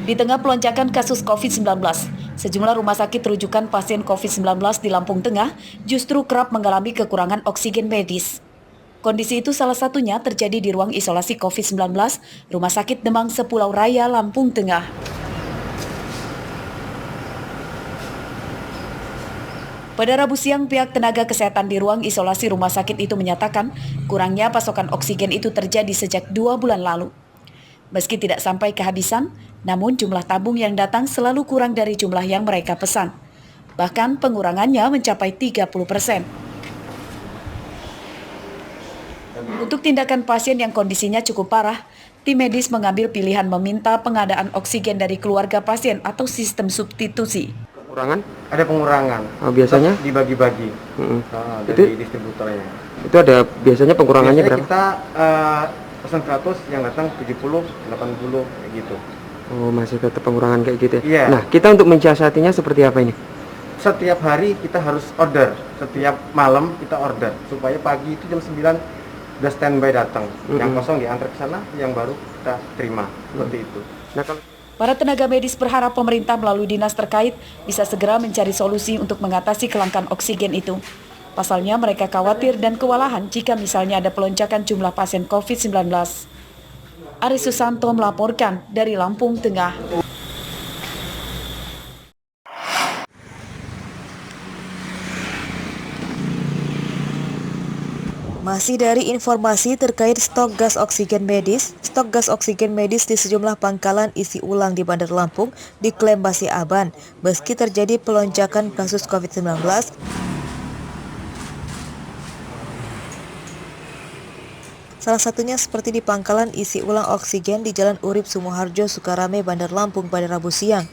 Di tengah pelonjakan kasus COVID-19, sejumlah rumah sakit rujukan pasien COVID-19 di Lampung Tengah justru kerap mengalami kekurangan oksigen medis. Kondisi itu salah satunya terjadi di ruang isolasi COVID-19 Rumah Sakit Demang Sepulau Raya, Lampung Tengah. Pada Rabu siang, pihak tenaga kesehatan di ruang isolasi rumah sakit itu menyatakan kurangnya pasokan oksigen itu terjadi sejak 2 bulan lalu. Meski tidak sampai kehabisan, namun jumlah tabung yang datang selalu kurang dari jumlah yang mereka pesan. Bahkan pengurangannya mencapai 30%. Untuk tindakan pasien yang kondisinya cukup parah, tim medis mengambil pilihan meminta pengadaan oksigen dari keluarga pasien atau sistem substitusi. Pengurangan? Ada pengurangan. Biasanya? Dibagi-bagi dari distributornya. Itu ada biasanya pengurangannya biasanya berapa? Kita pesan 100, yang datang 70, 80, kayak gitu. Oh, masih tetap pengurangan kayak gitu ya? Iya. Nah, kita untuk mensiasatinya seperti apa ini? Setiap hari kita harus order, setiap malam kita order, supaya pagi itu jam 9 udah standby datang. Yang kosong diantar ke sana, yang baru kita terima, seperti itu. Nah, kalau Para tenaga medis berharap pemerintah melalui dinas terkait bisa segera mencari solusi untuk mengatasi kelangkaan oksigen itu. Pasalnya mereka khawatir dan kewalahan jika misalnya ada pelonjakan jumlah pasien COVID-19. Aris Susanto melaporkan dari Lampung Tengah. Masih dari informasi terkait stok gas oksigen medis di sejumlah pangkalan isi ulang di Bandar Lampung diklaim masih aman meski terjadi pelonjakan kasus COVID-19. Salah satunya seperti di pangkalan isi ulang oksigen di Jalan Urip Sumoharjo, Sukarame, Bandar Lampung pada Rabu siang.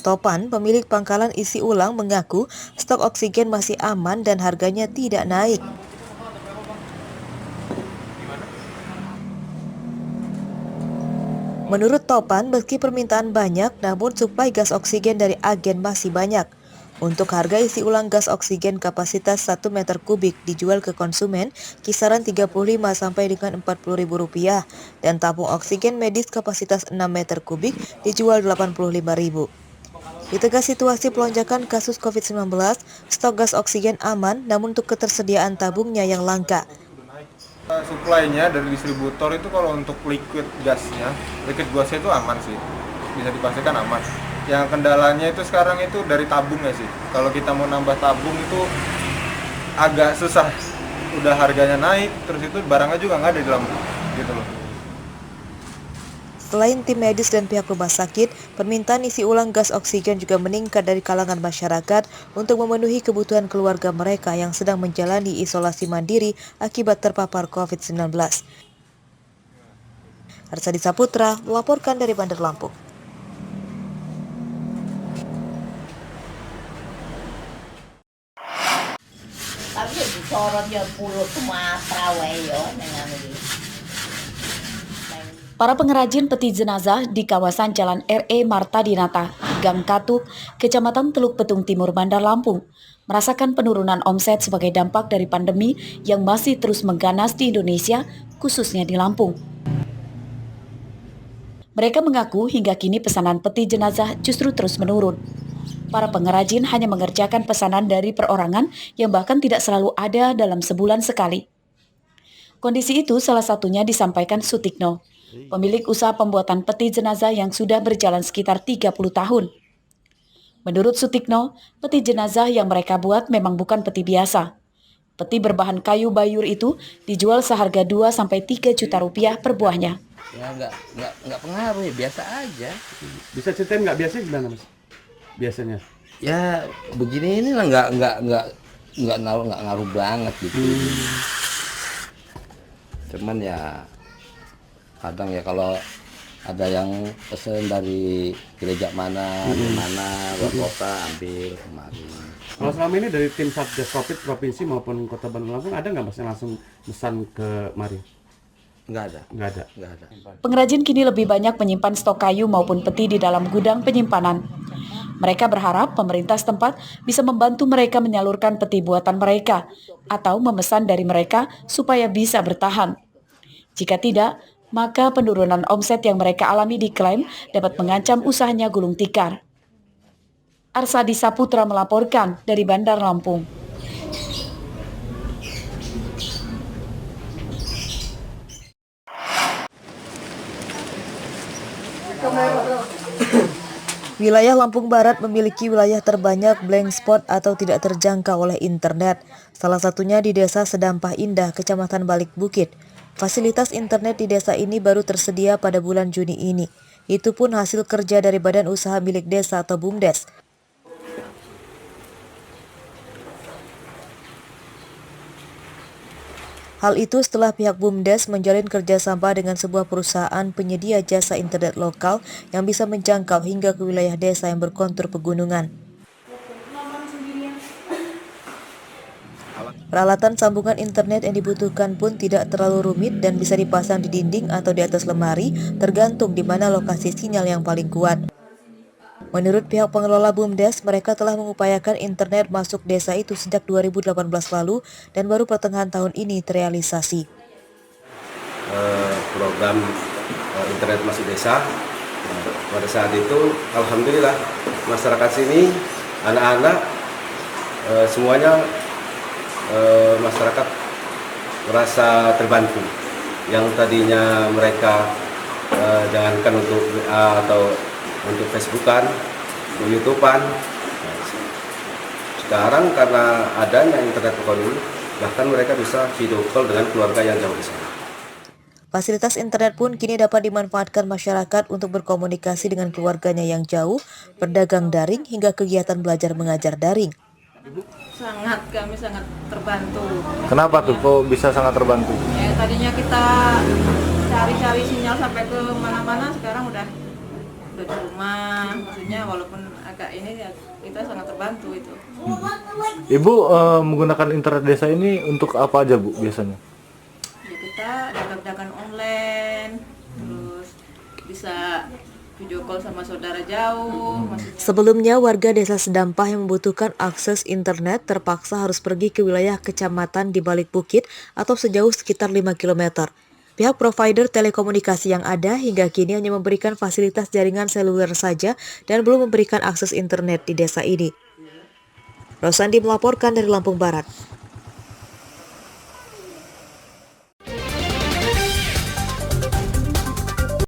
Topan, pemilik pangkalan isi ulang, mengaku stok oksigen masih aman dan harganya tidak naik. Menurut Topan, meski permintaan banyak, namun suplai gas oksigen dari agen masih banyak. Untuk harga isi ulang gas oksigen kapasitas 1 meter kubik dijual ke konsumen kisaran 35 sampai dengan Rp40.000 dan tabung oksigen medis kapasitas 6 meter kubik dijual Rp85.000. Di tengah situasi pelonjakan kasus COVID-19, stok gas oksigen aman namun untuk ketersediaan tabungnya yang langka. Suplainya dari distributor itu kalau untuk liquid gasnya itu aman sih, bisa dipastikan aman. Yang kendalanya itu sekarang itu dari tabungnya sih. Kalau kita mau nambah tabung itu agak susah. Udah harganya naik, terus itu barangnya juga nggak ada di dalam, gitu loh. Selain tim medis dan pihak rumah sakit, permintaan isi ulang gas oksigen juga meningkat dari kalangan masyarakat untuk memenuhi kebutuhan keluarga mereka yang sedang menjalani isolasi mandiri akibat terpapar COVID-19. Arsadi Saputra melaporkan dari Bandar Lampung. Tapi disorotnya pulau Sumatera wayo dengan ini. Para pengrajin peti jenazah di kawasan Jalan R.E. Marta Dinata, Gang Katuk, Kecamatan Teluk Betung Timur, Bandar Lampung, merasakan penurunan omset sebagai dampak dari pandemi yang masih terus mengganas di Indonesia, khususnya di Lampung. Mereka mengaku hingga kini pesanan peti jenazah justru terus menurun. Para pengrajin hanya mengerjakan pesanan dari perorangan yang bahkan tidak selalu ada dalam sebulan sekali. Kondisi itu salah satunya disampaikan Sutikno, pemilik usaha pembuatan peti jenazah yang sudah berjalan sekitar 30 tahun. Menurut Sutikno, peti jenazah yang mereka buat memang bukan peti biasa. Peti berbahan kayu bayur itu dijual seharga 2-3 juta rupiah per buahnya. Ya nggak pengaruh, ya biasa aja. Bisa ceritain nggak biasanya gimana mas? Biasanya? Ya begini inilah nggak ngaruh banget gitu. Cuman ya kadang ya kalau ada yang pesen dari gereja mana, di mana, luar kota ambil kemarin. Kalau selama ini dari tim Satgas Covid provinsi maupun Kota Bandar Lampung ada nggak mas yang langsung pesan ke mari? Nggak ada. Pengrajin kini lebih banyak menyimpan stok kayu maupun peti di dalam gudang penyimpanan. Mereka berharap pemerintah setempat bisa membantu mereka menyalurkan peti buatan mereka atau memesan dari mereka supaya bisa bertahan. Jika tidak, maka penurunan omset yang mereka alami diklaim dapat mengancam usahanya gulung tikar. Arsadi Saputra melaporkan dari Bandar Lampung. Wilayah Lampung Barat memiliki wilayah terbanyak blank spot atau tidak terjangkau oleh internet. Salah satunya di Desa Sedampah Indah, Kecamatan Balik Bukit. Fasilitas internet di desa ini baru tersedia pada bulan Juni ini. Itu pun hasil kerja dari Badan Usaha Milik Desa atau BUMDes. Hal itu setelah pihak BUMDes menjalin kerjasama dengan sebuah perusahaan penyedia jasa internet lokal yang bisa menjangkau hingga ke wilayah desa yang berkontur pegunungan. Peralatan sambungan internet yang dibutuhkan pun tidak terlalu rumit dan bisa dipasang di dinding atau di atas lemari, tergantung di mana lokasi sinyal yang paling kuat. Menurut pihak pengelola BUMDes, mereka telah mengupayakan internet masuk desa itu sejak 2018 lalu dan baru pertengahan tahun ini terrealisasi. Program internet masuk desa, pada saat itu alhamdulillah masyarakat sini, anak-anak, semuanya masyarakat merasa terbantu. Yang tadinya mereka jangankan untuk WA atau untuk Facebookan, untuk YouTubean, sekarang karena adanya internet ekonomi, bahkan mereka bisa video call dengan keluarga yang jauh di sana. Fasilitas internet pun kini dapat dimanfaatkan masyarakat untuk berkomunikasi dengan keluarganya yang jauh, berdagang daring, hingga kegiatan belajar mengajar daring. Kami sangat terbantu. Kenapa tuh kok bisa sangat terbantu? Ya, tadinya kita cari-cari sinyal sampai ke mana-mana, sekarang udah di rumah. Maksudnya walaupun agak ini ya kita sangat terbantu itu. Ibu menggunakan internet desa ini untuk apa aja Bu biasanya? Ya, kita dagang-dagang online, terus bisa video call sama saudara jauh. Sebelumnya, warga Desa Sedampah yang membutuhkan akses internet terpaksa harus pergi ke wilayah kecamatan di Balik Bukit atau sejauh sekitar 5 km. Pihak provider telekomunikasi yang ada hingga kini hanya memberikan fasilitas jaringan seluler saja dan belum memberikan akses internet di desa ini. Rosandi melaporkan dari Lampung Barat.